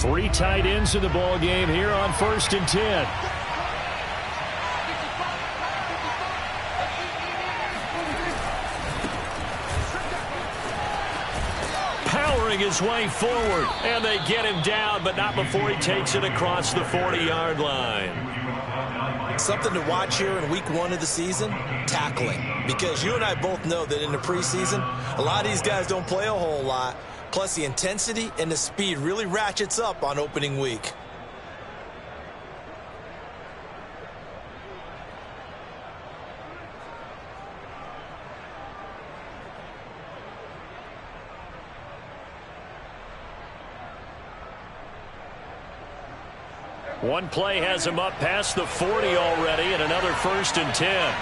Three tight ends in the ball game here on 1st and 10. Powering his way forward, and they get him down, but not before he takes it across the 40-yard line. Something to watch here in week 1 of the season, tackling. Because you and I both know that in the preseason, a lot of these guys don't play a whole lot. Plus, the intensity and the speed really ratchets up on opening week. One play has him up past the 40 already, and another 1st and 10.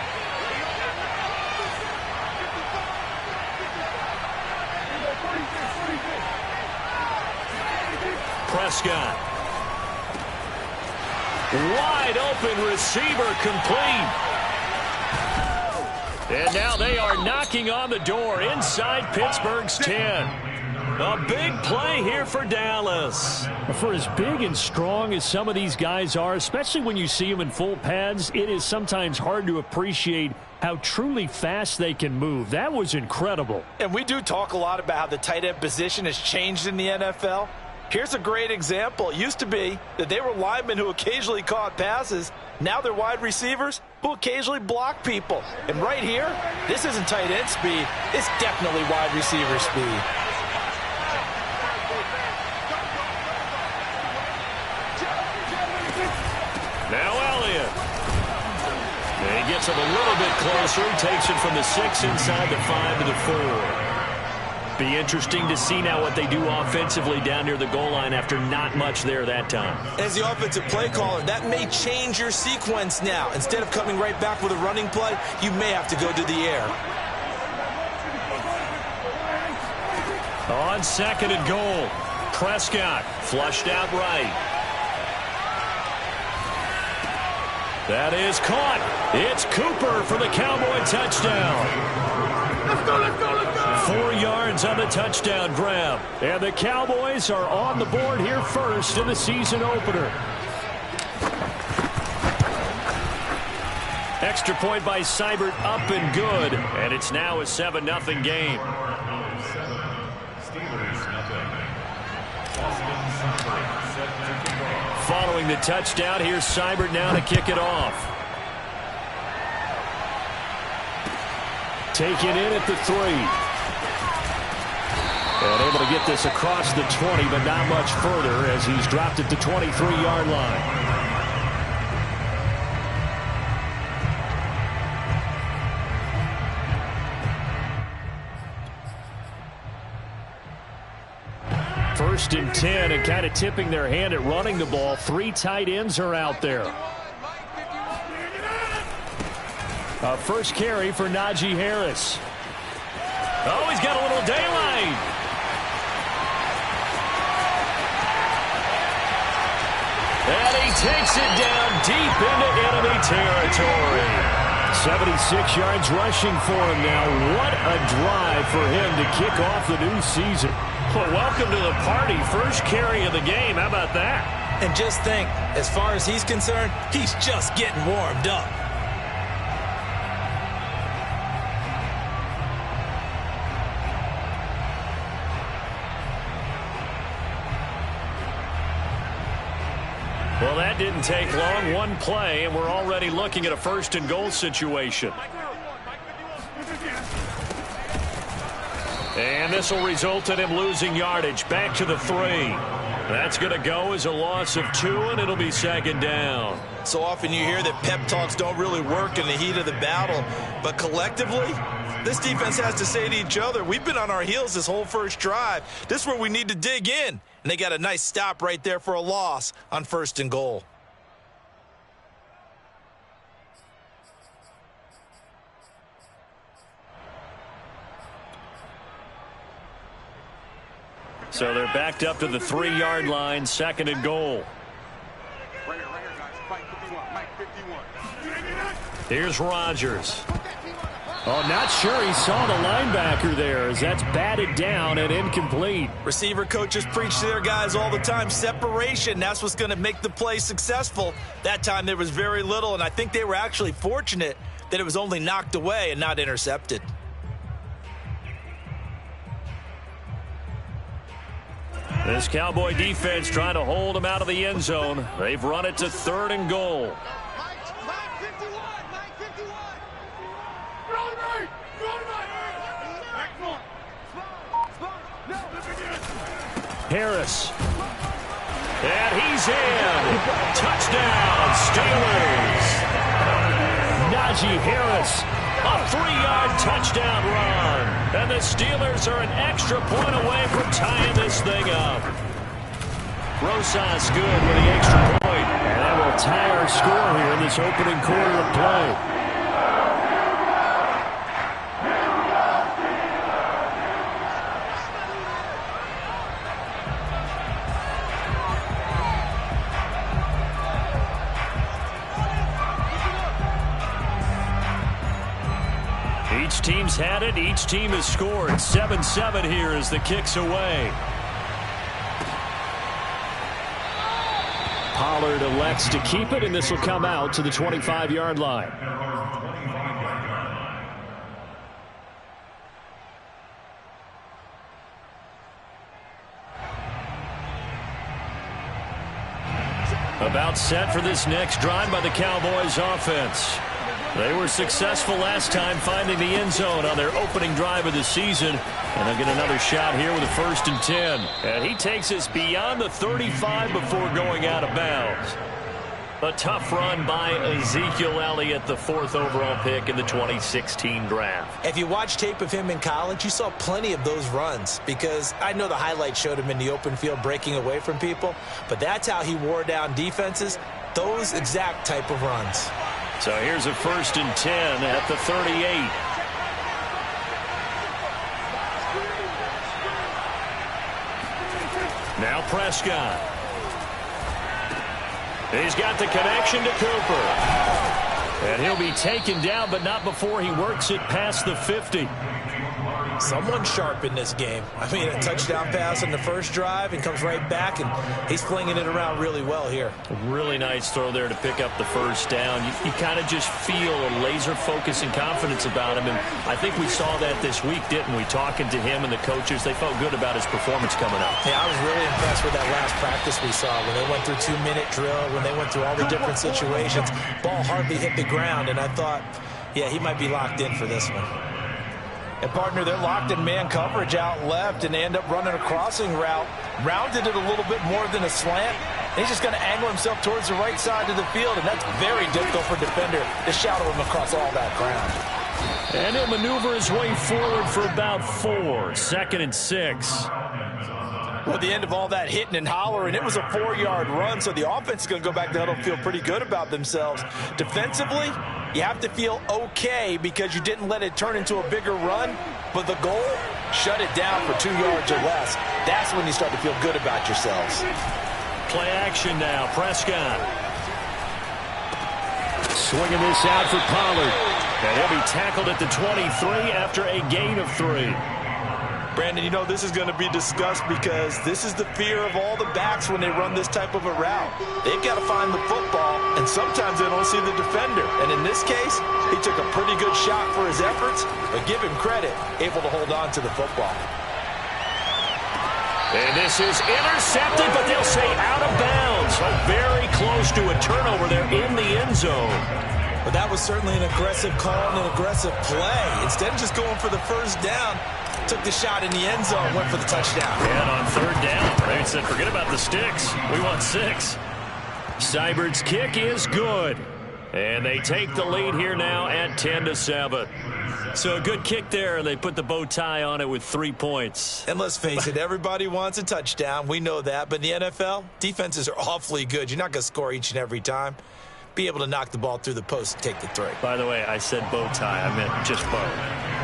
Prescott. Wide open receiver, complete. And now they are knocking on the door inside Pittsburgh's 10. A big play here for Dallas. For as big and strong as some of these guys are, especially when you see them in full pads, it is sometimes hard to appreciate how truly fast they can move. That was incredible. And we do talk a lot about how the tight end position has changed in the NFL. Here's a great example. It used to be that they were linemen who occasionally caught passes. Now they're wide receivers who occasionally block people. And right here, this isn't tight end speed. It's definitely wide receiver speed. Now Elliott. And he gets him a little bit closer. He takes it from the 6 inside the 5 to the 4. Be interesting to see now what they do offensively down near the goal line after not much there that time. As the offensive play caller, that may change your sequence now. Instead of coming right back with a running play, you may have to go to the air. On 2nd and goal, Prescott flushed out right. That is caught. It's Cooper for the Cowboy touchdown. Let's go, let's go, let's go. 4 yards on the touchdown grab. And the Cowboys are on the board here first in the season opener. Extra point by Seibert, up and good. And it's now a 7-0 game. Following the touchdown, here's Seibert now to kick it off. Taken in at the 3. And able to get this across the 20, but not much further as he's dropped at the 23-yard line. First and 10, and kind of tipping their hand at running the ball. 3 tight ends are out there. First carry for Najee Harris. Oh, he's got a little daylight. And he takes it down deep into enemy territory. 76 yards rushing for him now. What a drive for him to kick off the new season. Well, welcome to the party. First carry of the game. How about that? And just think, as far as he's concerned, he's just getting warmed up. Well, that didn't take long. One play, and we're already looking at a 1st and goal situation. And this will result in him losing yardage. Back to the 3. That's going to go as a loss of 2, and it'll be 2nd down. So often you hear that pep talks don't really work in the heat of the battle. But collectively, this defense has to say to each other, we've been on our heels this whole first drive. This is where we need to dig in. And they got a nice stop right there for a loss on 1st and goal. So they're backed up to the 3-yard line, 2nd and goal. Here's Rodgers. Oh, not sure he saw the linebacker there as that's batted down and incomplete. Receiver coaches preach to their guys all the time. Separation, that's what's going to make the play successful. That time there was very little, and I think they were actually fortunate that it was only knocked away and not intercepted. This Cowboy defense trying to hold him out of the end zone. They've run it to 3rd and goal. Harris. And he's in. Touchdown, Steelers. Najee Harris, a 3-yard touchdown run. And the Steelers are an extra point away from tying this thing up. Rosas good with the extra point. And that will tie our score here in this opening quarter of play. Each team's had it. Each team has scored. 7-7 here as the kick's away. Pollard elects to keep it, and this will come out to the 25-yard line. About set for this next drive by the Cowboys offense. They were successful last time finding the end zone on their opening drive of the season. And they'll get another shot here with a 1st and 10. And he takes us beyond the 35 before going out of bounds. A tough run by Ezekiel Elliott, the 4th overall pick in the 2016 draft. If you watch tape of him in college, you saw plenty of those runs, because I know the highlights showed him in the open field breaking away from people, but that's how he wore down defenses, those exact type of runs. So here's a 1st and 10 at the 38. Now Prescott. He's got the connection to Cooper. And he'll be taken down, but not before he works it past the 50. Someone sharp in this game. I mean, a touchdown pass on the first drive and comes right back, and he's flinging it around really well here. A really nice throw there to pick up the first down. You kind of just feel a laser focus and confidence about him, and I think we saw that this week, didn't we? Talking to him and the coaches, they felt good about his performance coming up. Yeah, I was really impressed with that last practice we saw when they went through 2-minute drill, when they went through all the different situations. Ball hardly hit the ground, and I thought, yeah, he might be locked in for this one. And, partner, they're locked in man coverage out left, and they end up running a crossing route. Rounded it a little bit more than a slant. And he's just going to angle himself towards the right side of the field, and that's very difficult for a defender to shadow him across all that ground. And he'll maneuver his way forward for about 4. 2nd and 6. Well, at the end of all that hitting and hollering, it was a 4-yard run, so the offense is going to go back to huddle and feel pretty good about themselves. Defensively, you have to feel okay because you didn't let it turn into a bigger run, but the goal, shut it down for 2 yards or less. That's when you start to feel good about yourselves. Play action now. Prescott. Swinging this out for Pollard. And he'll be tackled at the 23 after a gain of 3. Brandon, you know this is going to be discussed because this is the fear of all the backs when they run this type of a route. They've got to find the football, and sometimes they don't see the defender. And in this case, he took a pretty good shot for his efforts, but give him credit, able to hold on to the football. And this is intercepted, but they'll say out of bounds. So very close to a turnover there in the end zone. But that was certainly an aggressive call and an aggressive play. Instead of just going for the first down, took the shot in the end zone, went for the touchdown. And on 3rd down, they said, forget about the sticks. We want 6. Seibert's kick is good. And they take the lead here now at 10-7. So a good kick there, and they put the bow tie on it with 3 points. And let's face it, everybody wants a touchdown. We know that. But in the NFL, defenses are awfully good. You're not going to score each and every time. Be able to knock the ball through the post and take the 3. By the way, I said bow tie. I meant just bow.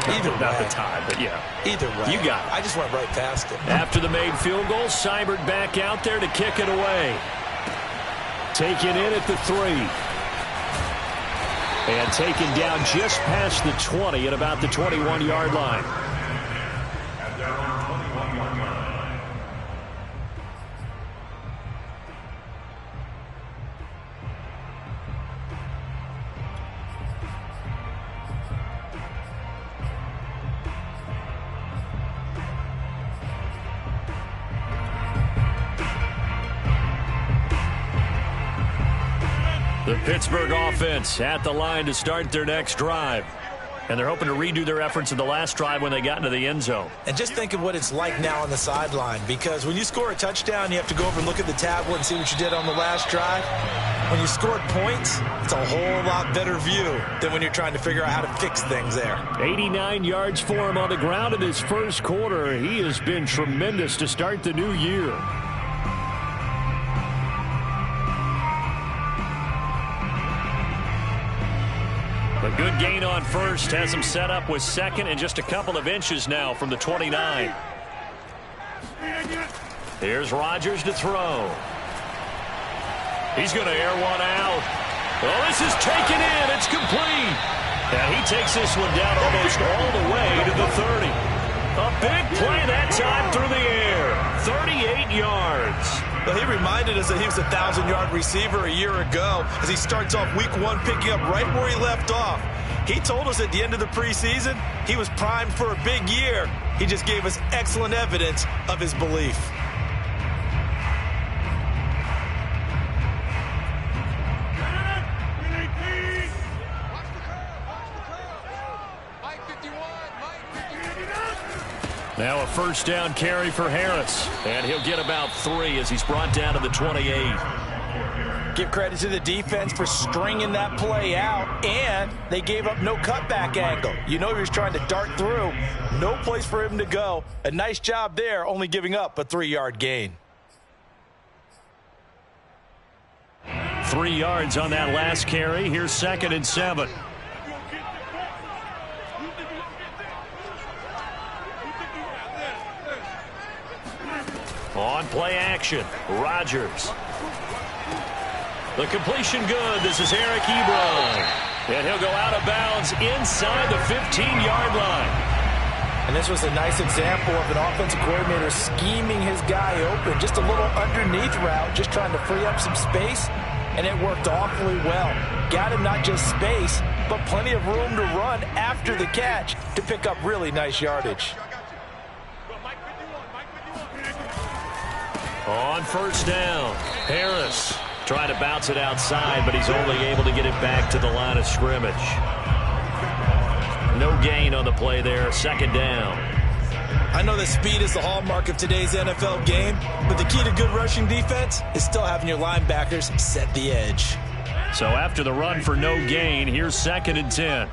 Either way. Not the tie, but yeah. Either way. You got it. I just went right past it. After the made field goal, Seibert back out there to kick it away. Taken in at the 3. And taken down just past the 20 at about the 21-yard line. The Pittsburgh offense at the line to start their next drive. And they're hoping to redo their efforts in the last drive when they got into the end zone. And just think of what it's like now on the sideline, because when you score a touchdown, you have to go over and look at the tablet and see what you did on the last drive. When you scored points, it's a whole lot better view than when you're trying to figure out how to fix things there. 89 yards for him on the ground in his first quarter. He has been tremendous to start the new year. A good gain on first has him set up with second and just a couple of inches now from the 29. Here's Rodgers to throw. He's going to air one out. Oh, this is taken in. It's complete. And he takes this one down almost all the way to the 30. A big play that time through the air. 38 yards. Well, he reminded us that he was a 1,000-yard receiver a year ago as he starts off week 1 picking up right where he left off. He told us at the end of the preseason he was primed for a big year. He just gave us excellent evidence of his belief. Now a first down carry for Harris. And he'll get about 3 as he's brought down to the 28. Give credit to the defense for stringing that play out, and they gave up no cutback angle. You know he was trying to dart through. No place for him to go. A nice job there, only giving up a 3-yard gain. 3 yards on that last carry. Here's 2nd and 7. On play action, Rodgers. The completion good. This is Eric Ebron. And he'll go out of bounds inside the 15-yard line. And this was a nice example of an offensive coordinator scheming his guy open. Just a little underneath route, just trying to free up some space. And it worked awfully well. Got him not just space, but plenty of room to run after the catch to pick up really nice yardage. On first down, Harris trying to bounce it outside, but he's only able to get it back to the line of scrimmage. No gain on the play there, 2nd down. I know that speed is the hallmark of today's NFL game, but the key to good rushing defense is still having your linebackers set the edge. So after the run for no gain, here's 2nd and 10.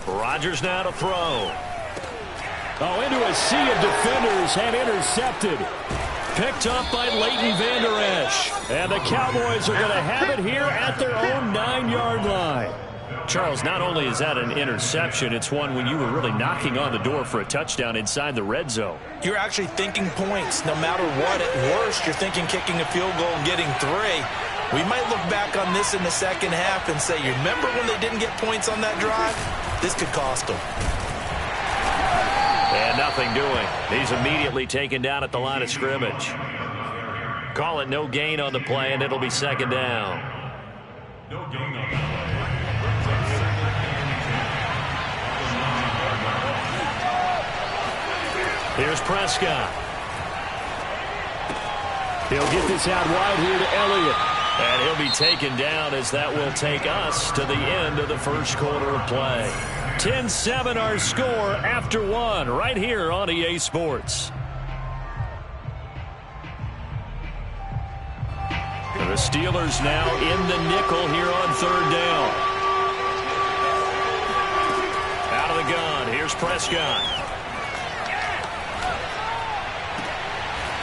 Rodgers now to throw. Oh, into a sea of defenders and intercepted. Picked up by Leighton Vander Esch. And the Cowboys are going to have it here at their own 9-yard line. Charles, not only is that an interception, it's one when you were really knocking on the door for a touchdown inside the red zone. You're actually thinking points. No matter what, at worst, you're thinking kicking a field goal and getting 3. We might look back on this in the second half and say, you remember when they didn't get points on that drive? This could cost them. And nothing doing. He's immediately taken down at the line of scrimmage. Call it no gain on the play, and it'll be 2nd down. No gain on the play. Here's Prescott. He'll get this out wide here to Elliott. And he'll be taken down as that will take us to the end of the first quarter of play. 10-7 our score after 1 right here on EA Sports. And the Steelers now in the nickel here on 3rd down. Out of the gun, here's Prescott.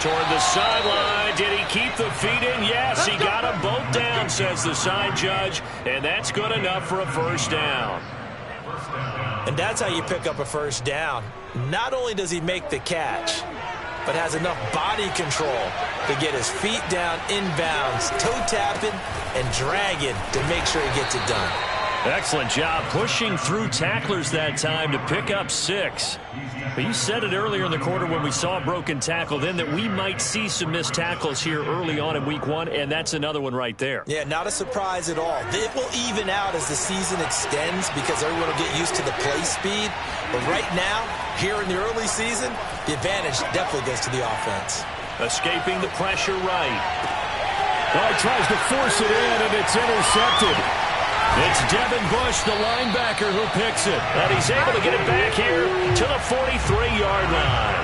Toward the sideline. Did he keep the feet in? Yes, he got them both down, says the side judge. And that's good enough for a first down. And that's how you pick up a first down. Not only does he make the catch, but has enough body control to get his feet down inbounds, toe tapping and dragging to make sure he gets it done. Excellent job pushing through tacklers that time to pick up 6. But you said it earlier in the quarter when we saw a broken tackle then that we might see some missed tackles here early on in week 1, and that's another one right there. Yeah, not a surprise at all. It will even out as the season extends because everyone will get used to the play speed. But right now, here in the early season, the advantage definitely goes to the offense. Escaping the pressure right. Oh, he tries to force it in, and it's intercepted. It's Devin Bush, the linebacker, who picks it. And he's able to get it back here to the 43-yard line.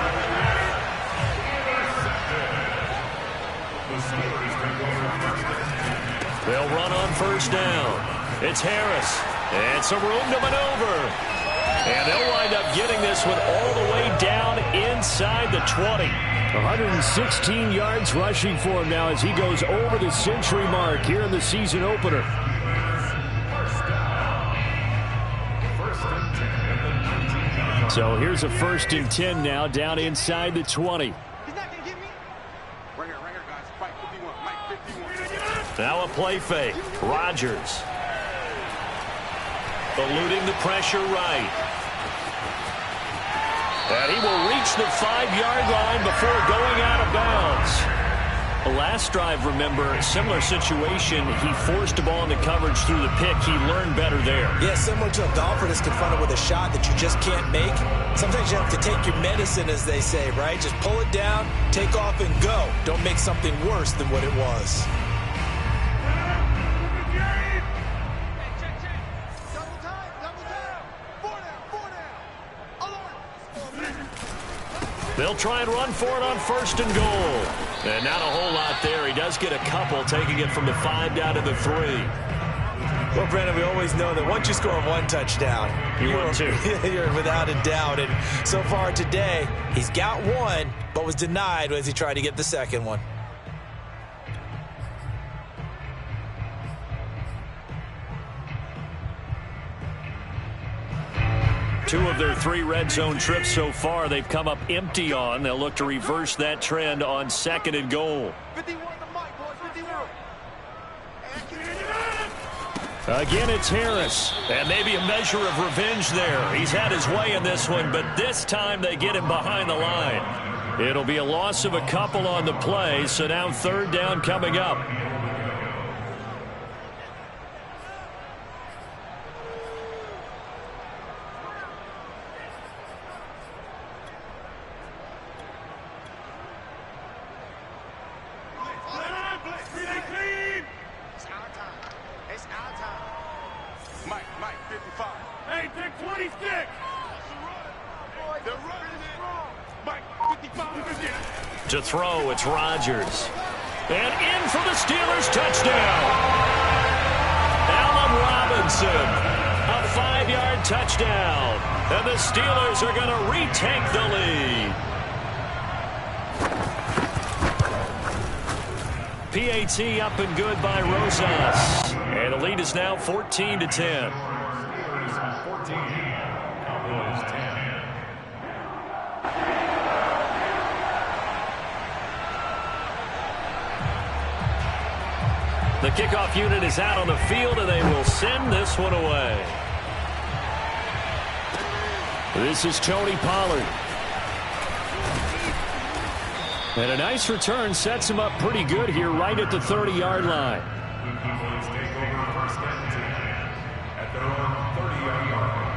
They'll run on first down. It's Harris. And some room to maneuver. And they'll wind up getting this one all the way down inside the 20. 116 yards rushing for him now as he goes over the century mark here in the season opener. So here's a 1st and 10 now down inside the 20. He's not going to get me. Right here, guys. Mike 51. Mike 51. Now a play fake. Rodgers. Eluding the pressure right. And he will reach the 5-yard line before going out of bounds. The last drive, remember, similar situation. He forced a ball into coverage through the pick. He learned better there. Yeah, similar to a golfer that's confronted with a shot that you just can't make. Sometimes you have to take your medicine, as they say, right? Just pull it down, take off, and go. Don't make something worse than what it was. They'll try and run for it on 1st and goal. And not a whole lot there. He does get a couple, taking it from the 5 down to the 3. Well, Brandon, we always know that once you score 1 touchdown, you're without a doubt. And so far today, he's got 1, but was denied as he tried to get the 2nd one. Two of their 3 red zone trips so far they've come up empty on. They'll look to reverse that trend on 2nd and goal. 51 to Mike, boys. 51. Again, it's Harris. And maybe a measure of revenge there. He's had his way in this one, but this time they get him behind the line. It'll be a loss of a couple on the play, so now 3rd down coming up. To throw, it's Rodgers. And in for the Steelers touchdown. Allen Robinson, a 5-yard touchdown. And the Steelers are going to retake the lead. PAT up and good by Rosas. And the lead is now 14-10. The kickoff unit is out on the field, and they will send this one away. This is Tony Pollard. And a nice return sets him up pretty good here right at the 30-yard line. At their own 30-yard line.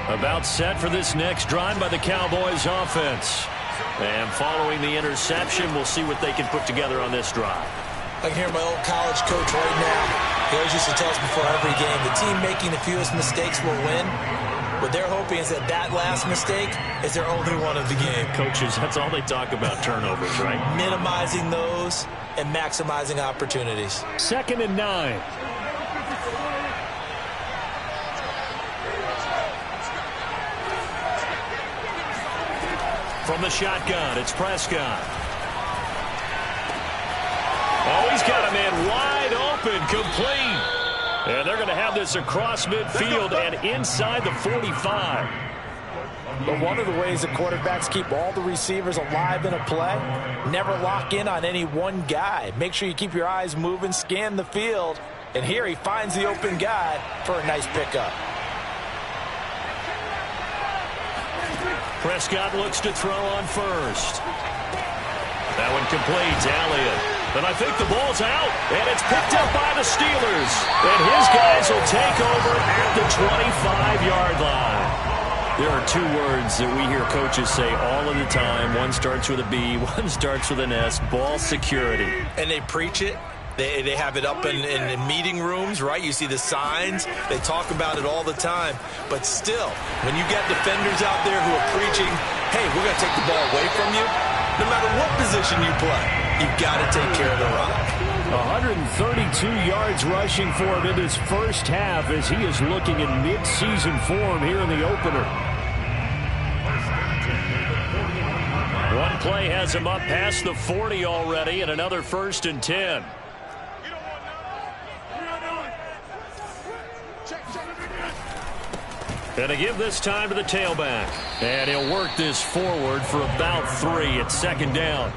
About set for this next drive by the Cowboys offense. And following the interception, we'll see what they can put together on this drive. I can hear my old college coach right now. He always used to tell us before every game, the team making the fewest mistakes will win. What they're hoping is that that last mistake is their only one of the game. Coaches, that's all they talk about, turnovers, right? Minimizing those and maximizing opportunities. 2nd and 9. From the shotgun, it's Prescott. Oh, he's got a man wide open, complete. And they're going to have this across midfield and inside the 45. But one of the ways that quarterbacks keep all the receivers alive in a play, never lock in on any one guy. Make sure you keep your eyes moving, scan the field. And here he finds the open guy for a nice pickup. Prescott looks to throw on first. That one completes. Elliott. But I think the ball's out, and it's picked up by the Steelers. And his guys will take over at the 25-yard line. There are two words that we hear coaches say all of the time. One starts with a B, one starts with an S, ball security. And they preach it. They have it up in meeting rooms, right? You see the signs. They talk about it all the time. But still, when you got defenders out there who are preaching, hey, we're going to take the ball away from you, no matter what position you play, you've got to take care of the rock. 132 yards rushing for him in his first half as he is looking in mid-season form here in the opener. One play has him up past the 40 already, and another 1st and 10. And to give this time to the tailback. And he'll work this forward for about 3 at 2nd down.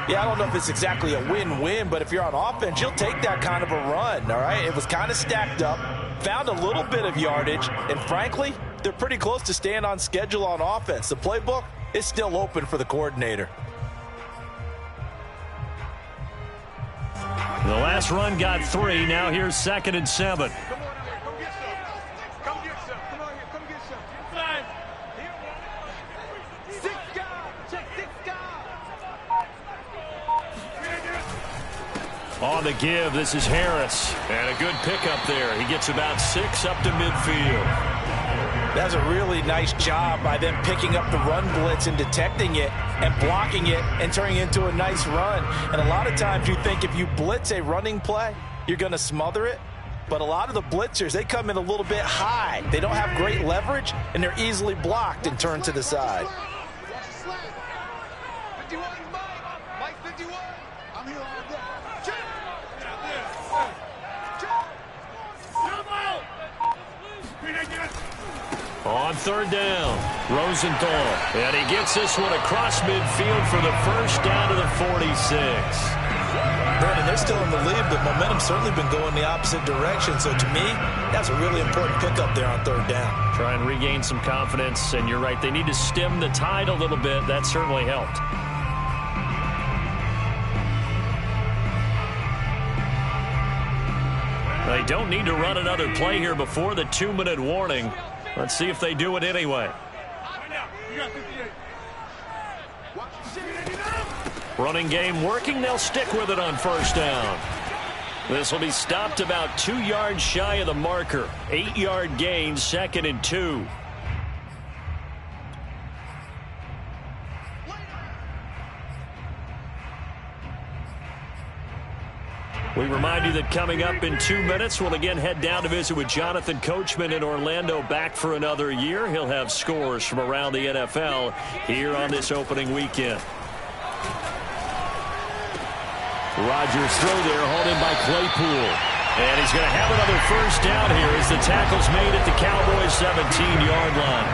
Yeah, I don't know if it's exactly a win-win, but if you're on offense, you'll take that kind of a run, all right? It was kind of stacked up, found a little bit of yardage, and frankly, they're pretty close to staying on schedule on offense. The playbook is still open for the coordinator. The last run got 3. Now here's 2nd and 7. On the give, this is Harris. And a good pickup there. He gets about 6 up to midfield. That's a really nice job by them picking up the run blitz and detecting it and blocking it and turning it into a nice run. And a lot of times you think if you blitz a running play, you're going to smother it. But a lot of the blitzers, they come in a little bit high. They don't have great leverage, and they're easily blocked and turned to the side. On 3rd down, Rosenthal. And he gets this one across midfield for the 1st down to the 46. Brandon, they're still in the lead, but momentum's certainly been going the opposite direction. So to me, that's a really important pickup there on 3rd down. Try and regain some confidence, and you're right, they need to stem the tide a little bit. That certainly helped. They don't need to run another play here before the 2-minute warning. Let's see if they do it anyway. Running game working. They'll stick with it on 1st down. This will be stopped about 2 yards shy of the marker. 8-yard gain, 2nd and 2. We remind you that coming up in 2 minutes, we'll again head down to visit with Jonathan Coachman in Orlando, back for another year. He'll have scores from around the NFL here on this opening weekend. Rodgers throw there, hauled in by Claypool. And he's going to have another 1st down here as the tackle's made at the Cowboys' 17-yard line.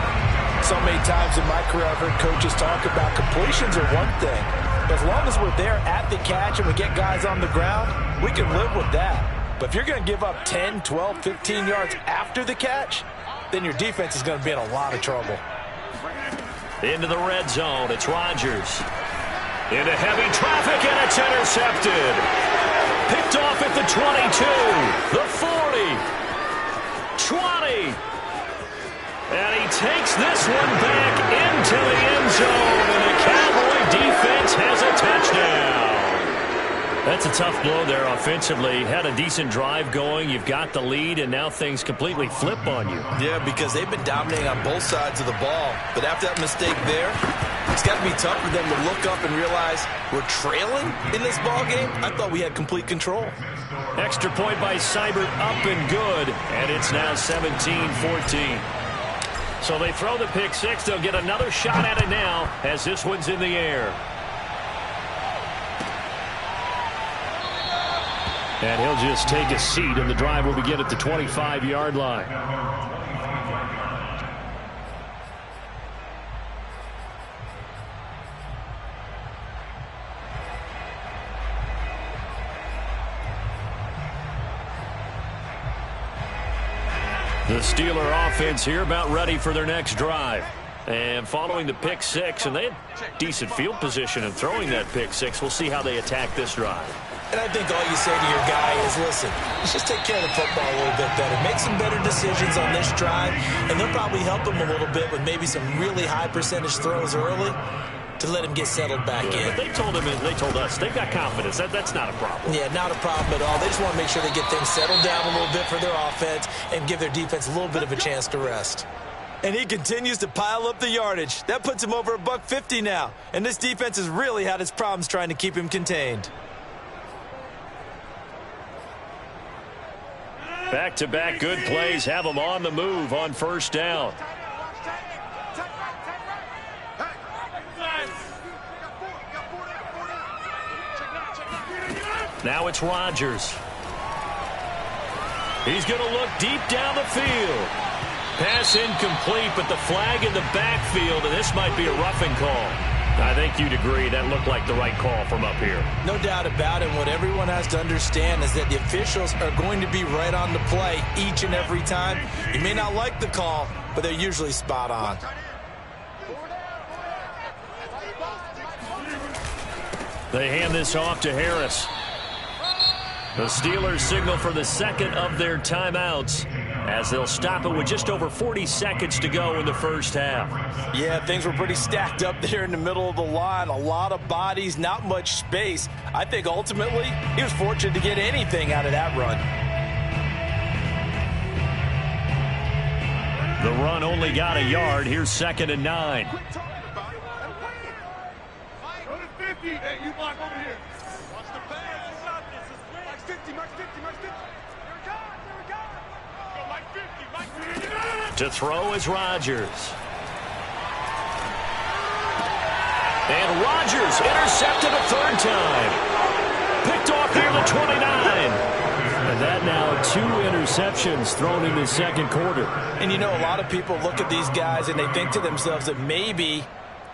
So many times in my career I've heard coaches talk about completions are one thing. As long as we're there at the catch and we get guys on the ground, we can live with that. But if you're going to give up 10, 12, 15 yards after the catch, then your defense is going to be in a lot of trouble. Into the red zone, it's Rodgers. Into heavy traffic, and it's intercepted. Picked off at the 22, the 40, 20. And he takes this one back into the end zone, and the Cowboy defense has a touchdown. That's a tough blow there offensively. Had a decent drive going. You've got the lead, and now things completely flip on you. Yeah, because they've been dominating on both sides of the ball. But after that mistake there, it's got to be tough for them to look up and realize we're trailing in this ball game. I thought we had complete control. Extra point by Seibert, up and good, and it's now 17-14. So they throw the pick six. They'll get another shot at it now as this one's in the air. And he'll just take a seat, and the drive will begin at the 25-yard line. The Steeler offense here about ready for their next drive. And following the pick six, and they had decent field position in throwing that pick six. We'll see how they attack this drive. And I think all you say to your guy is, listen, let's just take care of the football a little bit better. Make some better decisions on this drive, and they'll probably help him a little bit with maybe some really high percentage throws early to let him get settled back in. But they told him, and they told us, they've got confidence. That's not a problem. Yeah, not a problem at all. They just want to make sure they get things settled down a little bit for their offense and give their defense a little bit of a chance to rest. And he continues to pile up the yardage. That puts him over $150 now. And this defense has really had its problems trying to keep him contained. Back-to-back good plays have them on the move on first down. Now it's Rodgers. He's going to look deep down the field. Pass incomplete, but the flag in the backfield, and this might be a roughing call. I think you'd agree that looked like the right call from up here. No doubt about it. What everyone has to understand is that the officials are going to be right on the play each and every time. You may not like the call, but they're usually spot on. They hand this off to Harris. The Steelers signal for the second of their timeouts as they'll stop it with just over 40 seconds to go in the first half. Yeah, things were pretty stacked up there in the middle of the line. A lot of bodies, not much space. I think ultimately he was fortunate to get anything out of that run. The run only got a yard. Here's 2nd and 9. Hey, you block over here. Watch the pass. Max 50, Max 50, Max 50. Here we go. Go, Mike 50, Mike 50. To throw is Rodgers. And Rodgers intercepted a third time. Picked off near the 29. And that now 2 interceptions thrown in the second quarter. And you know, a lot of people look at these guys and they think to themselves that maybe,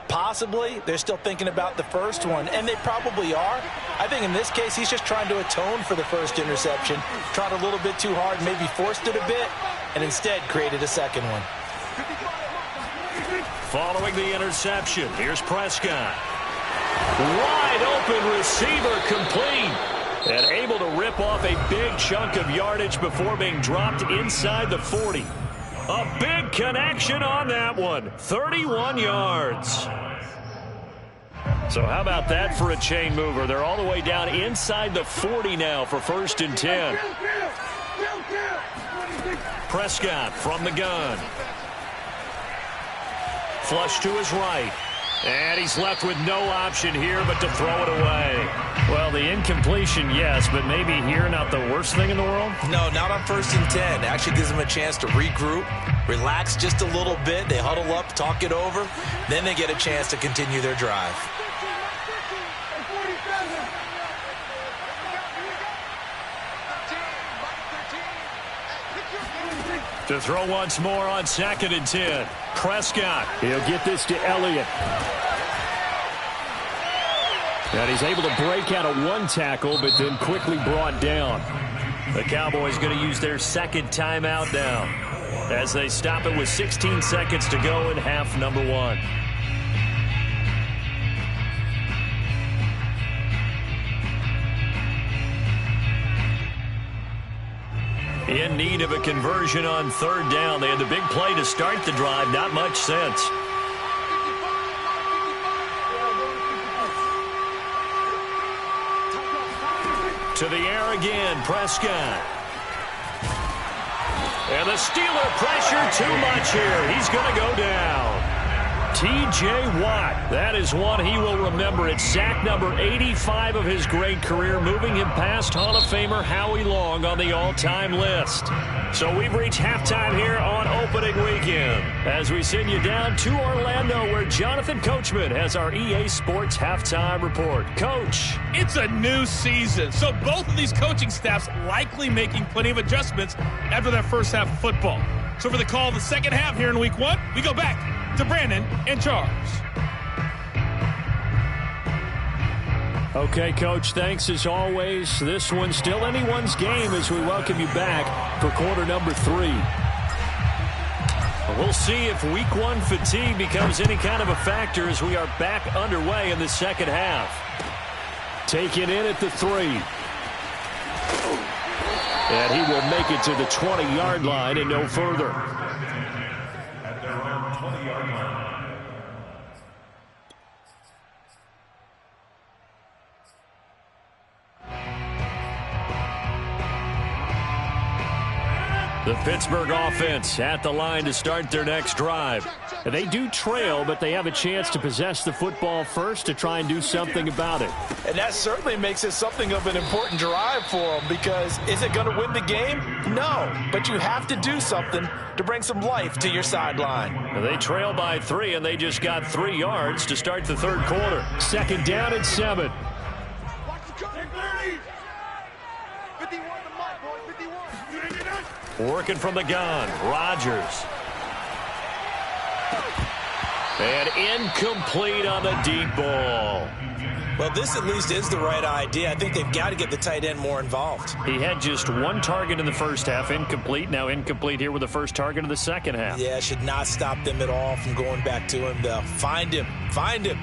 possibly, they're still thinking about the first one, and they probably are. I think in this case, he's just trying to atone for the first interception, tried a little bit too hard, maybe forced it a bit, and instead created a second one. Following the interception, here's Prescott. Wide open receiver complete. And able to rip off a big chunk of yardage before being dropped inside the 40. A big connection on that one. 31 yards. So how about that for a chain mover? They're all the way down inside the 40 now for 1st and 10. Prescott from the gun. Flush to his right. And he's left with no option here but to throw it away. Well, the incompletion, yes, but maybe here not the worst thing in the world? No, not on 1st and 10. It actually gives them a chance to regroup, relax just a little bit. They huddle up, talk it over. Then they get a chance to continue their drive. To throw once more on 2nd and 10. Prescott. He'll get this to Elliott. And he's able to break out of 1 tackle, but then quickly brought down. The Cowboys going to use their 2nd timeout now as they stop it with 16 seconds to go in half number 1. In need of a conversion on 3rd down. They had the big play to start the drive. Not much sense. To the air again, Prescott. And the Steeler pressure too much here. He's going to go down. T.J. Watt. That is one he will remember. It's sack number 85 of his great career, moving him past Hall of Famer Howie Long on the all-time list. So we've reached halftime here on opening weekend as we send you down to Orlando where Jonathan Coachman has our EA Sports halftime report. Coach. It's a new season, so both of these coaching staffs likely making plenty of adjustments after their first half of football. So for the call of the second half here in week 1, we go back to Brandon and Charles. Okay, Coach, thanks as always. This one's still anyone's game as we welcome you back for quarter number 3. We'll see if week 1 fatigue becomes any kind of a factor as we are back underway in the second half. Taken in at the 3. And he will make it to the 20-yard line and no further. At their own 20-yard line. The Pittsburgh offense at the line to start their next drive. They do trail, but they have a chance to possess the football first to try and do something about it. And that certainly makes it something of an important drive for them because is it going to win the game? No, but you have to do something to bring some life to your sideline. They trail by 3, and they just got 3 yards to start the third quarter. Second down and 7. Working from the gun, Rodgers. And incomplete on the deep ball. Well, this at least is the right idea. I think they've got to get the tight end more involved. He had just 1 target in the first half, incomplete. Now incomplete here with the first target of the second half. Yeah, it should not stop them at all from going back to him, though. Find him. Find him.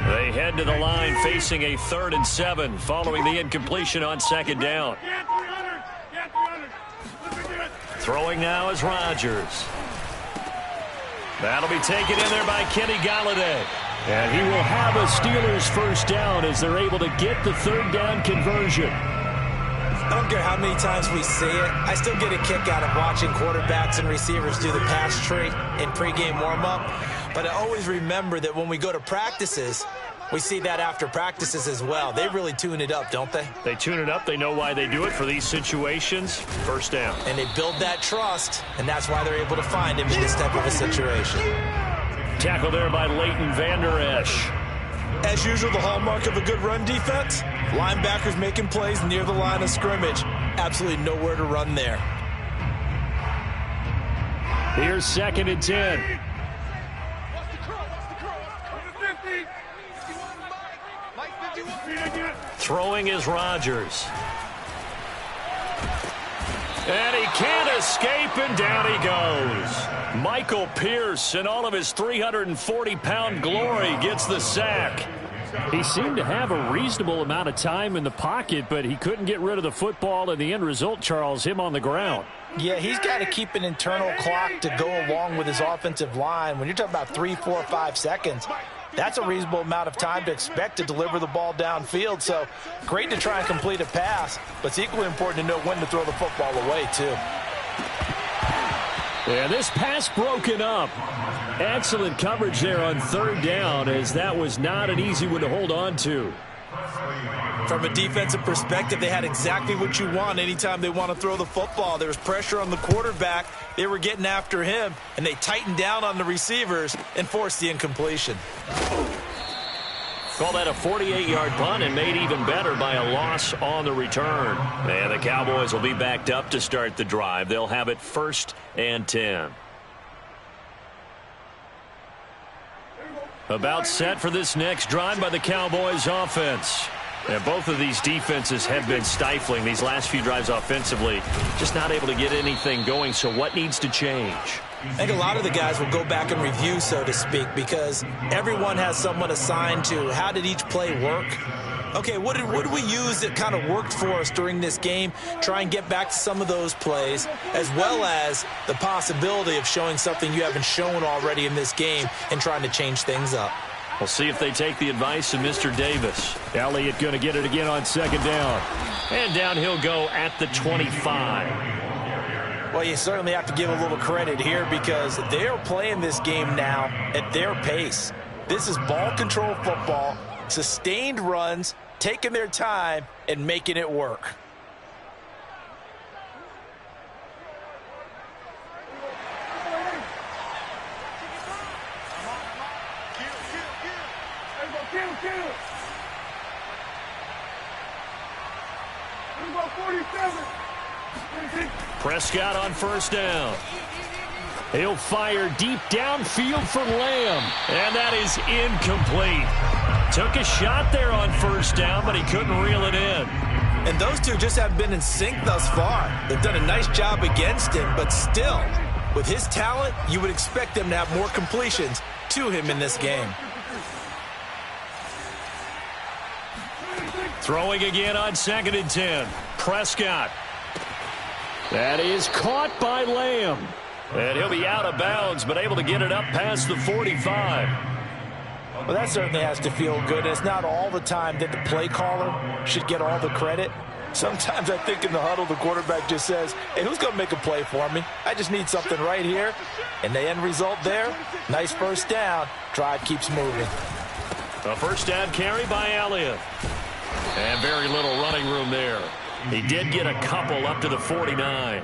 They head to the line facing a 3rd and 7 following the incompletion on second down. Throwing now is Rodgers. That'll be taken in there by Kenny Golladay. And he will have a Steelers first down as they're able to get the 3rd down conversion. I don't care how many times we see it. I still get a kick out of watching quarterbacks and receivers do the pass tree in pregame warm-up. But I always remember that when we go to practices, we see that after practices as well. They really tune it up, don't they? They tune it up. They know why they do it for these situations. First down. And they build that trust, and that's why they're able to find him in this type of a situation. Tackle there by Leighton Vander Esch. As usual, the hallmark of a good run defense, linebackers making plays near the line of scrimmage. Absolutely nowhere to run there. Here's 2nd and 10. Throwing is Rodgers. And he can't escape, and down he goes. Michael Pierce, in all of his 340-pound glory, gets the sack. He seemed to have a reasonable amount of time in the pocket, but he couldn't get rid of the football, and the end result, Charles, him on the ground. Yeah, he's got to keep an internal clock to go along with his offensive line. When you're talking about 3, 4, 5 seconds, that's a reasonable amount of time to expect to deliver the ball downfield. So great to try and complete a pass, but it's equally important to know when to throw the football away, too. Yeah, this pass broken up. Excellent coverage there on 3rd down, as that was not an easy one to hold on to. From a defensive perspective, they had exactly what you want anytime they want to throw the football. There was pressure on the quarterback. They were getting after him, and they tightened down on the receivers and forced the incompletion. Call that a 48-yard punt and made even better by a loss on the return. And the Cowboys will be backed up to start the drive. They'll have it 1st and 10. About set for this next drive by the Cowboys offense. And both of these defenses have been stifling these last few drives offensively. Just not able to get anything going, so what needs to change? I think a lot of the guys will go back and review, so to speak, because everyone has someone assigned to how did each play work. Okay, what did we use that kind of worked for us during this game? Try and get back to some of those plays, as well as the possibility of showing something you haven't shown already in this game and trying to change things up. We'll see if they take the advice of Mr. Davis. Elliott going to get it again on second down. And down he'll go at the 25. Well, you certainly have to give a little credit here because they are playing this game now at their pace. This is ball control football, sustained runs, taking their time and making it work. Prescott on first down. He'll fire deep downfield for Lamb. And that is incomplete. Took a shot there on first down, but he couldn't reel it in. And those two just haven't been in sync thus far. They've done a nice job against him, but still, with his talent, you would expect them to have more completions to him in this game. Throwing again on 2nd and 10. Prescott. That is caught by Lamb. And he'll be out of bounds, but able to get it up past the 45. Well, that certainly has to feel good. It's not all the time that the play caller should get all the credit. Sometimes I think in the huddle, the quarterback just says, hey, who's going to make a play for me? I just need something right here. And the end result there, nice first down. Drive keeps moving. A first down carry by Elliott. And very little running room there. He did get a couple up to the 49.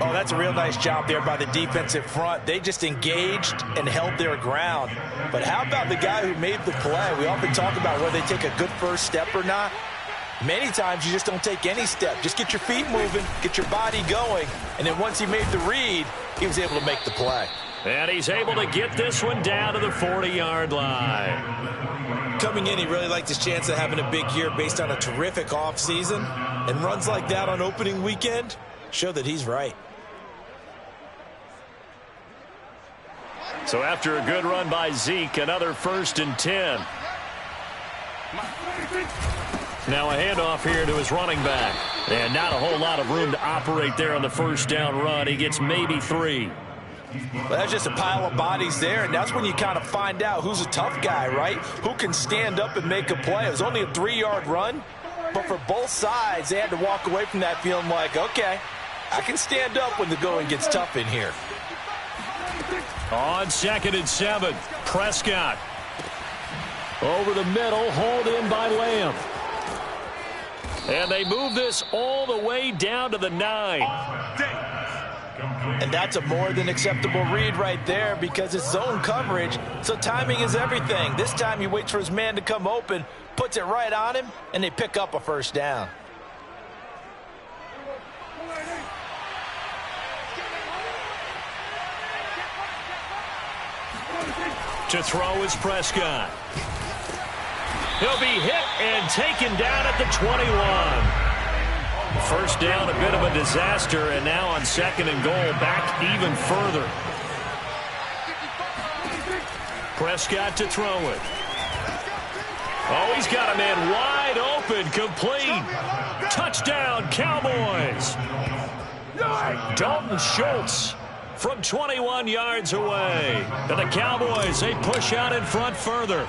Oh, that's a real nice job there by the defensive front. They just engaged and held their ground. But how about the guy who made the play? We often talk about whether they take a good first step or not. Many times you just don't take any step. Just get your feet moving, get your body going, and then once he made the read, he was able to make the play. And he's able to get this one down to the 40-yard line. Coming in, he really liked his chance of having a big year based on a terrific offseason. And runs like that on opening weekend show that he's right. So after a good run by Zeke, another 1st and 10. Now a handoff here to his running back. And not a whole lot of room to operate there on the first down run. He gets maybe 3. Well, that's just a pile of bodies there, and that's when you kind of find out who's a tough guy, right? Who can stand up and make a play. It was only a 3-yard run, but for both sides, they had to walk away from that feeling like, okay, I can stand up when the going gets tough in here. On 2nd and 7, Prescott. Over the middle, hauled in by Lamb. And they move this all the way down to the 9. And that's a more than acceptable read right there because it's zone coverage, so timing is everything. This time he waits for his man to come open, puts it right on him, and they pick up a first down. To throw is Prescott. He'll be hit and taken down at the 21. First down, a bit of a disaster, and now on 2nd and goal, back even further. Prescott to throw it. Oh, he's got a man wide open, complete. Touchdown, Cowboys. Dalton Schultz from 21 yards away. And the Cowboys, they push out in front further.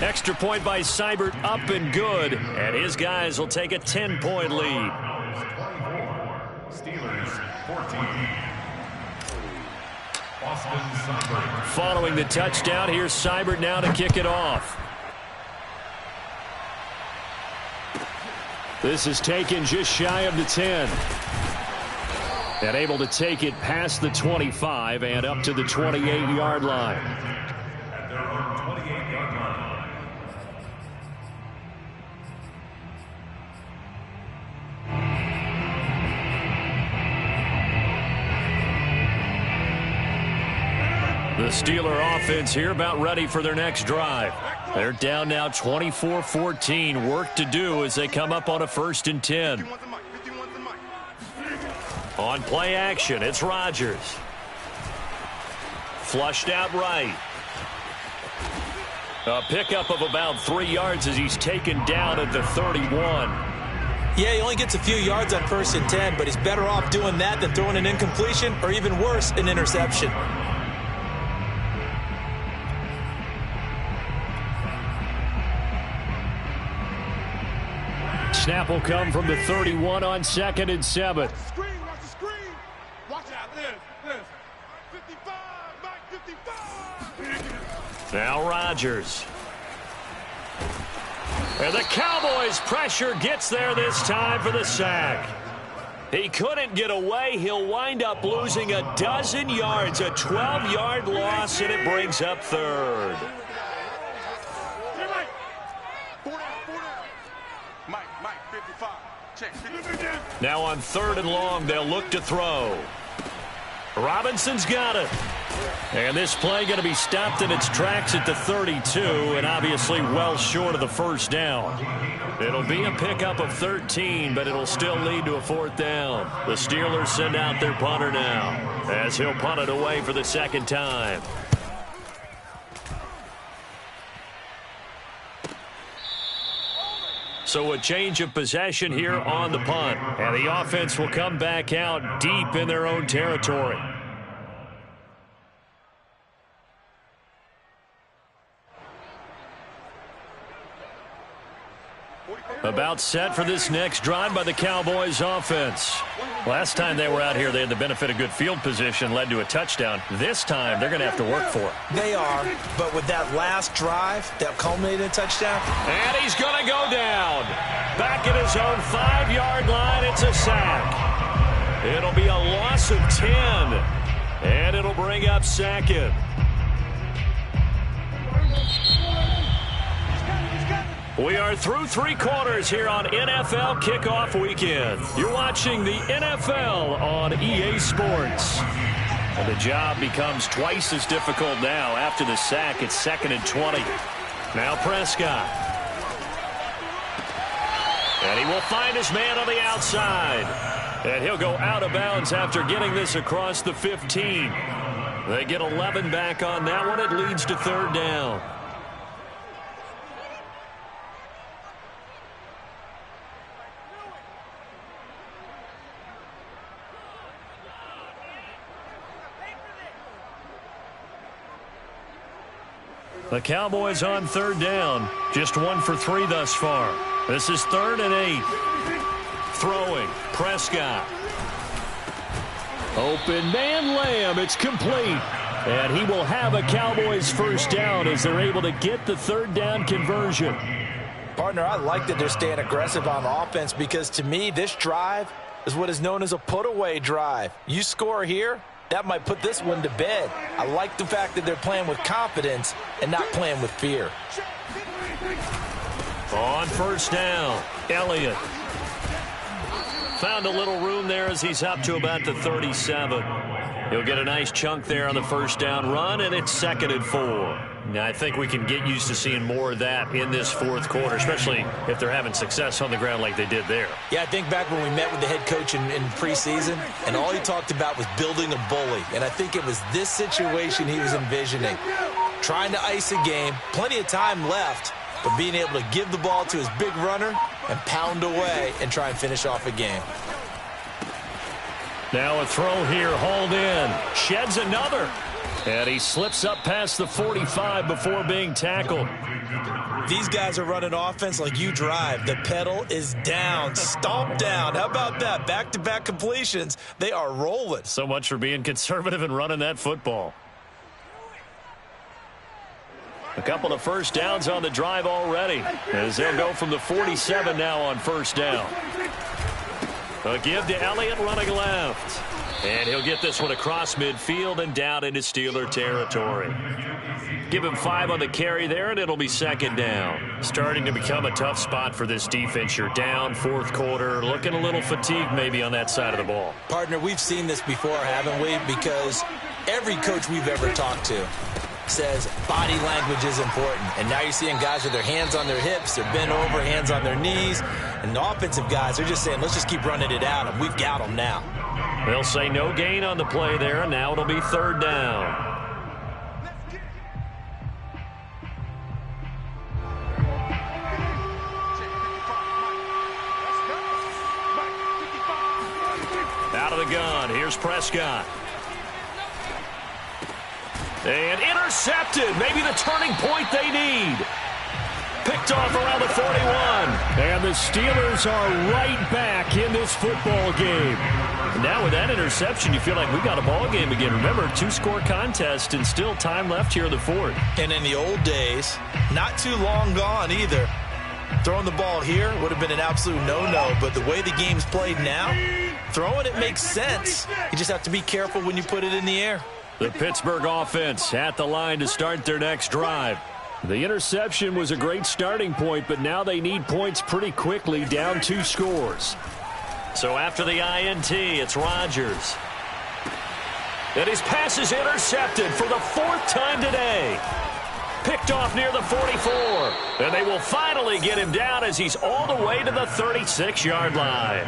Extra point by Seibert, up and good. And his guys will take a 10-point lead. Steelers 14. Austin Seibert. Following the touchdown, here's Seibert now to kick it off. This is taken just shy of the 10. And able to take it past the 25 and up to the 28-yard line. At their own 28-yard line. The Steeler offense here about ready for their next drive. They're down now 24-14. Work to do as they come up on a 1st and 10. On play action, it's Rodgers. Flushed out right. A pickup of about 3 yards as he's taken down at the 31. Yeah, he only gets a few yards on 1st and 10, but he's better off doing that than throwing an incompletion or even worse, an interception. Snap will come from the 31 on 2nd and 7. Watch the screen, watch the screen. Watch out, this. 55, Mike, 55. Now Rodgers. And the Cowboys' pressure gets there this time for the sack. He couldn't get away. He'll wind up losing a dozen yards, a 12-yard loss, and it brings up 3rd. Mike, 55. Check, 55. Now on 3rd and long, they'll look to throw. Robinson's got it. And this play going to be stopped in its tracks at the 32, and obviously well short of the 1st down. It'll be a pickup of 13, but it'll still lead to a 4th down. The Steelers send out their punter now, as he'll punt it away for the 2nd time. So a change of possession here on the punt. And the offense will come back out deep in their own territory. About set for this next drive by the Cowboys offense. Last time they were out here, they had the benefit of good field position, led to a touchdown. This time, they're going to have to work for it. They are, but with that last drive that culminated in a touchdown. And he's going to go down. Back at his own 5-yard line, it's a sack. It'll be a loss of 10, and it'll bring up 2nd. We are through 3 quarters here on NFL Kickoff Weekend. You're watching the NFL on EA Sports. And the job becomes twice as difficult now after the sack. It's 2nd and 20. Now Prescott. And he will find his man on the outside. And he'll go out of bounds after getting this across the 15. They get 11 back on that one. It leads to 3rd down. The Cowboys on 3rd down. Just 1 for 3 thus far. This is 3rd and 8. Throwing. Prescott. Open man Lamb. It's complete. And he will have a Cowboys 1st down as they're able to get the 3rd down conversion. Partner, I like that they're staying aggressive on offense because to me, this drive is what is known as a put-away drive. You score here, that might put this one to bed. I like the fact that they're playing with confidence and not playing with fear. On 1st down, Elliott. Found a little room there as he's up to about the 37. He'll get a nice chunk there on the 1st down run, and it's 2nd and 4. Now, I think we can get used to seeing more of that in this 4th quarter, especially if they're having success on the ground like they did there. Yeah, I think back when we met with the head coach in preseason, and all he talked about was building a bully. And I think it was this situation he was envisioning. Trying to ice a game, plenty of time left, but being able to give the ball to his big runner and pound away and try and finish off a game. Now a throw here, hauled in. Sheds another. And he slips up past the 45 before being tackled. These guys are running offense like you drive. The pedal is down, stomped down. How about that? Back-to-back completions. They are rolling. So much for being conservative and running that football. A couple of 1st downs on the drive already, as they'll go from the 47 now on 1st down. A give to Elliott running left. And he'll get this one across midfield and down into Steeler territory. Give him 5 on the carry there, and it'll be 2nd down. Starting to become a tough spot for this defense. You're down 4th quarter, looking a little fatigued maybe on that side of the ball. Partner, we've seen this before, haven't we? Because every coach we've ever talked to says body language is important. And now you're seeing guys with their hands on their hips, they're bent over, hands on their knees. And the offensive guys are just saying, let's just keep running it out, and we've got them now. They'll say no gain on the play there, and now it'll be 3rd down. the gun. Here's Prescott. And intercepted. Maybe the turning point they need. Picked off around the 41. And the Steelers are right back in this football game. Now with that interception, you feel like we've got a ball game again. Remember, 2-score contest and still time left here in the fourth. And in the old days, not too long gone either, throwing the ball here would have been an absolute no-no. But the way the game's played now, throwing it makes sense. You just have to be careful when you put it in the air. The Pittsburgh offense at the line to start their next drive. The interception was a great starting point, but now they need points pretty quickly, down 2 scores. So after the INT, it's Rodgers. And his pass is intercepted for the 4th time today. Picked off near the 44. And they will finally get him down as he's all the way to the 36-yard line.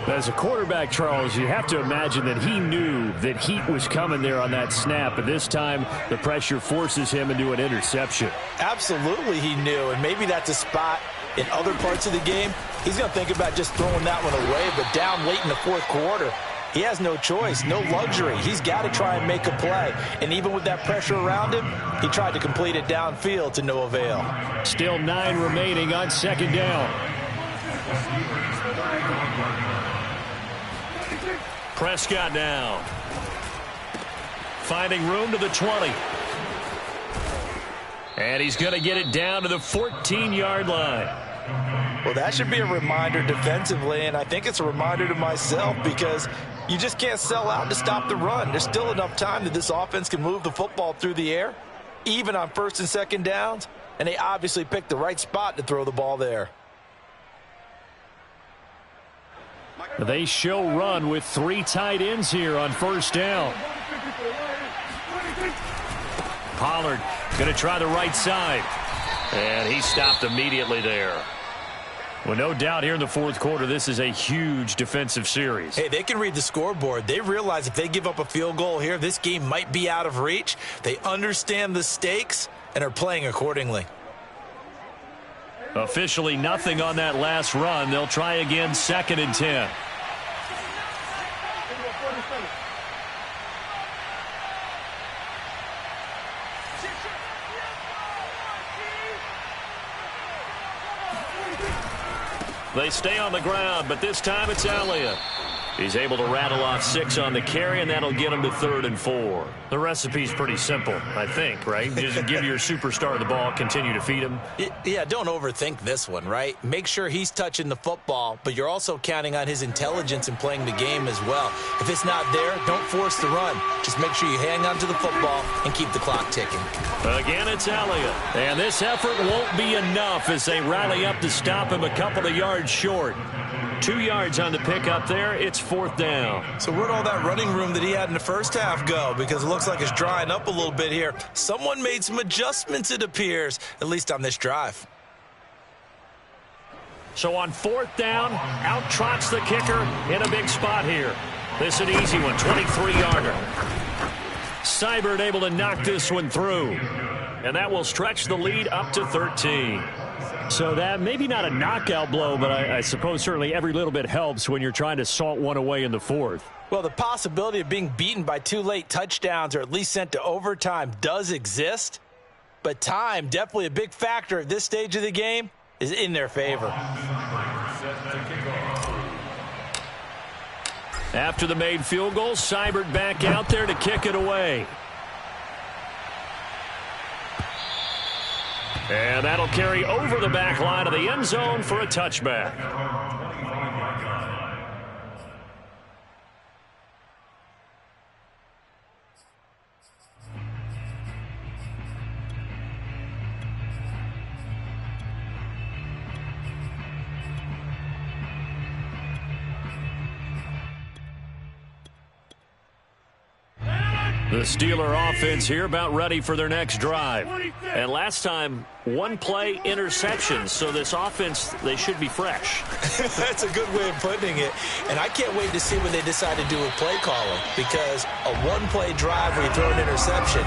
As a quarterback, Charles, you have to imagine that he knew that heat was coming there on that snap. But this time, the pressure forces him into an interception. Absolutely he knew, and maybe that's a spot in other parts of the game. He's going to think about just throwing that one away, but down late in the 4th quarter, he has no choice, no luxury. He's got to try and make a play. And even with that pressure around him, he tried to complete it downfield to no avail. Still 9 remaining on 2nd down. Prescott now. Finding room to the 20. And he's going to get it down to the 14-yard line. Well, that should be a reminder defensively, and I think it's a reminder to myself because you just can't sell out to stop the run. There's still enough time that this offense can move the football through the air, even on 1st and 2nd downs, and they obviously picked the right spot to throw the ball there. They show run with 3 tight ends here on 1st down. Pollard going to try the right side. And he stopped immediately there. Well, no doubt here in the 4th quarter, this is a huge defensive series. Hey, they can read the scoreboard. They realize if they give up a field goal here, this game might be out of reach. They understand the stakes and are playing accordingly. Officially nothing on that last run. They'll try again 2nd and 10. They stay on the ground, but this time it's Elliott. He's able to rattle off 6 on the carry, and that'll get him to 3rd and 4. The recipe's pretty simple, I think, right? Just give your superstar the ball, continue to feed him. Yeah, don't overthink this one, right? Make sure he's touching the football, but you're also counting on his intelligence in playing the game as well. If it's not there, don't force the run. Just make sure you hang on to the football and keep the clock ticking. Again, it's Elliott. And this effort won't be enough as they rally up to stop him a couple of yards short. 2 yards on the pickup there. It's 4th down. So where'd all that running room that he had in the first half go? Because it looks like it's drying up a little bit here. Someone made some adjustments, it appears, at least on this drive. So on 4th down, out trots the kicker in a big spot here. This is an easy one, 23-yarder. Seibert able to knock this one through. And that will stretch the lead up to 13. So that maybe not a knockout blow, but I suppose certainly every little bit helps when you're trying to salt one away in the 4th. Well, the possibility of being beaten by 2 late touchdowns or at least sent to overtime does exist. But time, definitely a big factor at this stage of the game, is in their favor. After the made field goal, Seibert back out there to kick it away. And that'll carry over the back line of the end zone for a touchback. The Steeler offense here about ready for their next drive. And last time, 1 play interception. So this offense, they should be fresh. That's a good way of putting it. And I can't wait to see what they decide to do with play calling. Because a 1-play drive where you throw an interception,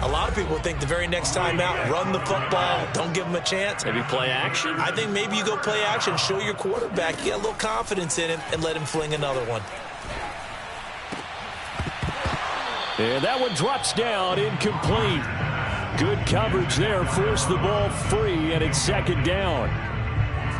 a lot of people think the very next time out, run the football, don't give them a chance. Maybe play action? I think maybe you go play action, show your quarterback, get a little confidence in him, and let him fling another one. And that one drops down, incomplete. Good coverage there, forced the ball free, and it's second down.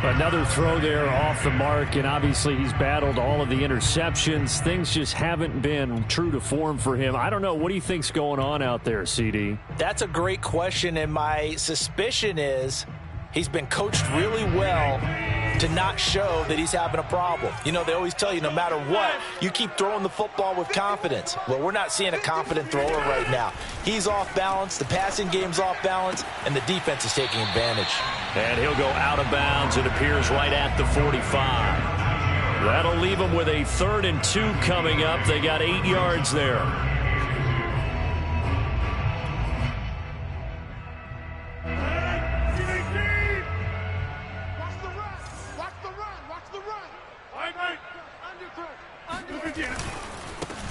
Another throw there off the mark, and obviously he's battled all of the interceptions. Things just haven't been true to form for him. I don't know. What do you think's going on out there, CD? That's a great question, and my suspicion is he's been coached really well to not show that he's having a problem. You know, they always tell you no matter what, you keep throwing the football with confidence. Well, we're not seeing a confident thrower right now. He's off balance, the passing game's off balance, and the defense is taking advantage. And he'll go out of bounds. It appears right at the 45. That'll leave him with a 3rd and 2 coming up. They got 8 yards there.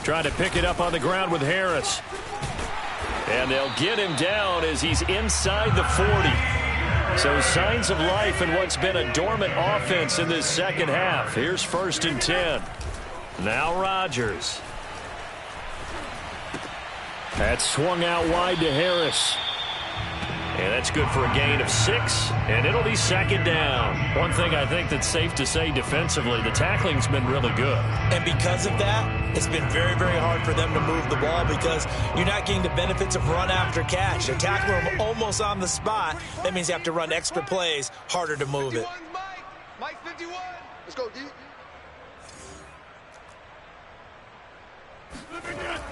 Trying to pick it up on the ground with Harris. And they'll get him down as he's inside the 40. So signs of life in what's been a dormant offense in this second half. Here's 1st and 10. Now Rodgers. That's swung out wide to Harris. And that's good for a gain of 6, and it'll be second down. One thing I think that's safe to say defensively, the tackling's been really good. And because of that, it's been very, very hard for them to move the ball because you're not getting the benefits of run after catch. They're tackling them almost on the spot. That means you have to run extra plays, harder to move it. Mike 51. Let's go, D.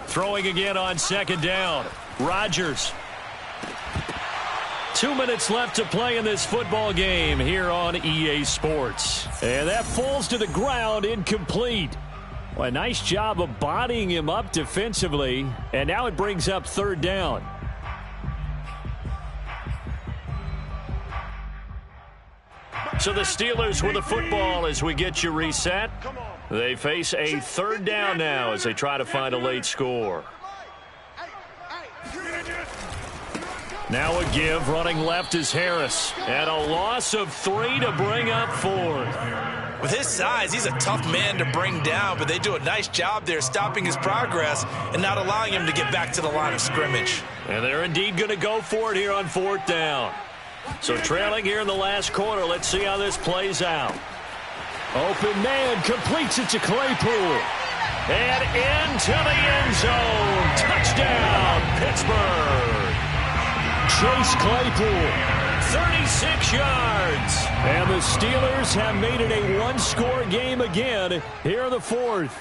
Throwing again on second down. Rodgers. 2 minutes left to play in this football game here on EA Sports. And that falls to the ground, incomplete. Well, a nice job of bodying him up defensively. And now it brings up 3rd down. So the Steelers with the football as we get you reset. They face a 3rd down now as they try to find a late score. Now a give, running left is Harris. And a loss of 3 to bring up 4th. With his size, he's a tough man to bring down, but they do a nice job there stopping his progress and not allowing him to get back to the line of scrimmage. And they're indeed going to go for it here on 4th down. So trailing here in the last quarter, let's see how this plays out. Open man completes it to Claypool. And into the end zone. Touchdown, Pittsburgh. Chase Claypool, 36 yards. And the Steelers have made it a one-score game again here in the 4th.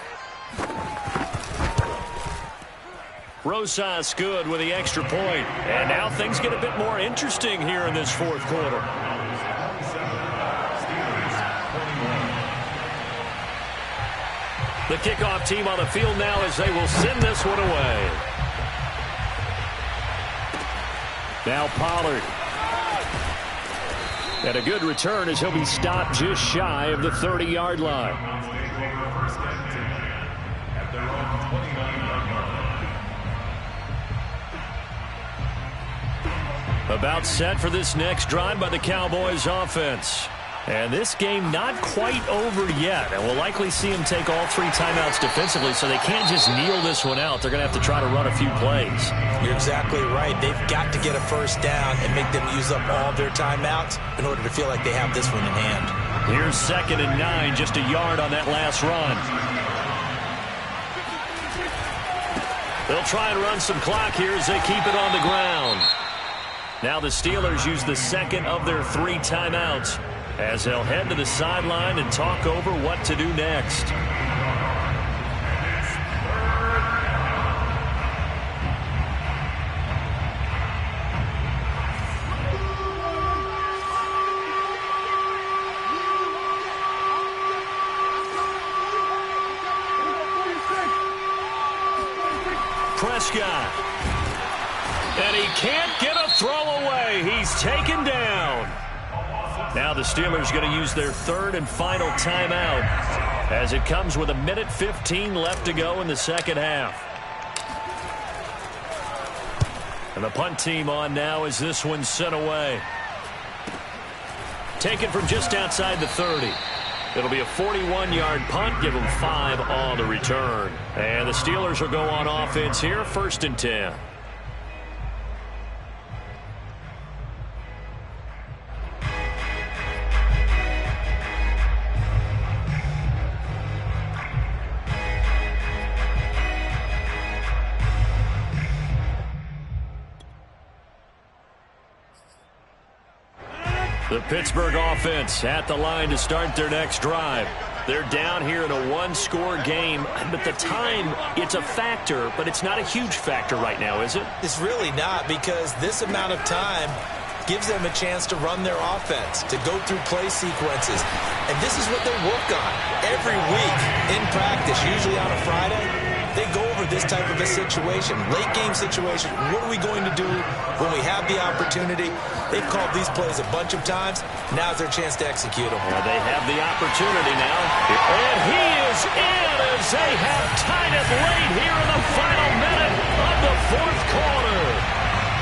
Rosas good with the extra point. And now things get a bit more interesting here in this 4th quarter. The kickoff team on the field now as they will send this one away. Now Pollard. And a good return as he'll be stopped just shy of the 30-yard line. About set for this next drive by the Cowboys offense. And this game not quite over yet. And we'll likely see them take all 3 timeouts defensively, so they can't just kneel this one out. They're going to have to try to run a few plays. You're exactly right. They've got to get a first down and make them use up all of their timeouts in order to feel like they have this one in hand. Here's 2nd and 9, just a yard on that last run. They'll try and run some clock here as they keep it on the ground. Now the Steelers use the 2nd of their 3 timeouts as they'll head to the sideline and talk over what to do next. Prescott. And he can't get a throw away. He's taken down. Now the Steelers going to use their 3rd and final timeout as it comes with 1:15 left to go in the second half. And the punt team on now as this one's sent away. Taken from just outside the 30. It'll be a 41-yard punt. Give them 5 on the return. And the Steelers will go on offense here, 1st and 10. The Pittsburgh offense at the line to start their next drive. They're down here in a one-score game, but the time, it's a factor, but it's not a huge factor right now, is it? It's really not, because this amount of time gives them a chance to run their offense, to go through play sequences. And this is what they work on every week in practice, usually on a Friday. They go over this type of a situation, late game situation. What are we going to do when we have the opportunity? They've called these plays a bunch of times. Now's their chance to execute them. Well, they have the opportunity now. And he is in as they have tied it late here in the final minute of the 4th quarter.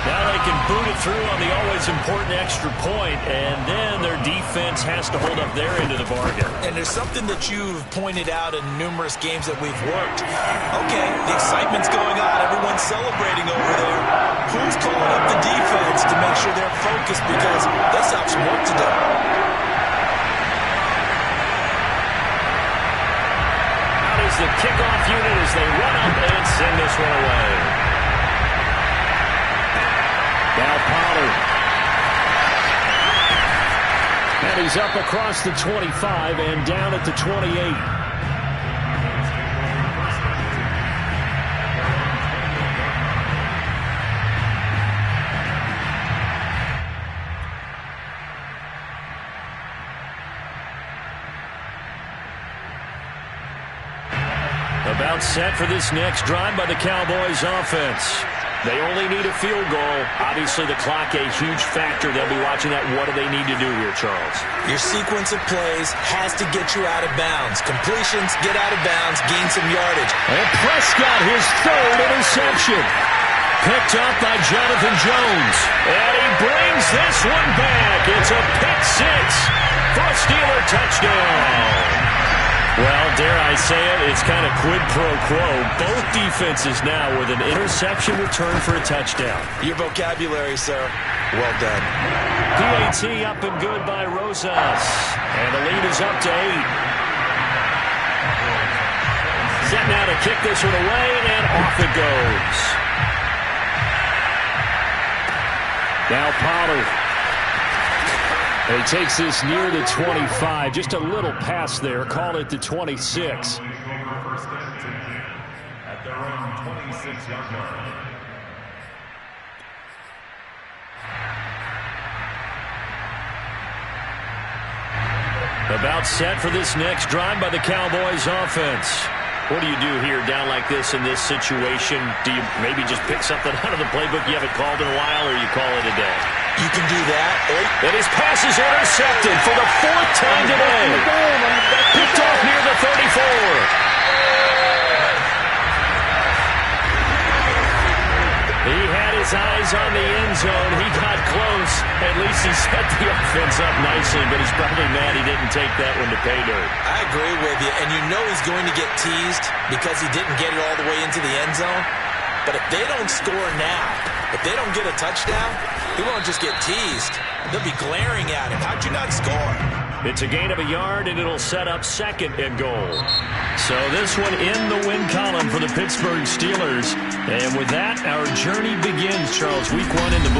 Now they can boot it through on the always important extra point, and then their defense has to hold up their end of the bargain. And there's something that you've pointed out in numerous games that we've worked. Okay, the excitement's going on. Everyone's celebrating over there. Who's calling up the defense to make sure they're focused, because they still have some work to do. Out is the kickoff unit as they run up and send this one away. Now Pollard. And he's up across the 25 and down at the 28. About set for this next drive by the Cowboys offense. They only need a field goal. Obviously, the clock a huge factor. They'll be watching that. What do they need to do here, Charles? Your sequence of plays has to get you out of bounds. Completions, get out of bounds, gain some yardage. And Prescott, his 3rd interception. Picked up by Jonathan Jones. And he brings this one back. It's a pick 6 for a Steeler touchdown. Well, dare I say it, it's kind of quid pro quo. Both defenses now with an interception return for a touchdown. Your vocabulary, sir. Well done. PAT up and good by Rosas. And the lead is up to 8. Set now to kick this one away, and off it goes. Now Pollard. He takes this near the 25. Just a little pass there. Call it the 26. At their own 26-yard line. About set for this next drive by the Cowboys offense. What do you do here down like this in this situation? Do you maybe just pick something out of the playbook you haven't called in a while, or you call it a day? You can do that. And his pass is intercepted for the 4th time today. Picked off near the 34. He had his eyes on the end zone. He got close. At least he set the offense up nicely, but he's probably mad he didn't take that one to pay dirt. I agree with you, and you know he's going to get teased because he didn't get it all the way into the end zone. But if they don't score now, if they don't get a touchdown, he won't just get teased. They'll be glaring at him. How'd you not score? It's a gain of a yard, and it'll set up 2nd and goal. So this one in the win column for the Pittsburgh Steelers. And with that, our journey begins, Charles. Week 1 in the book.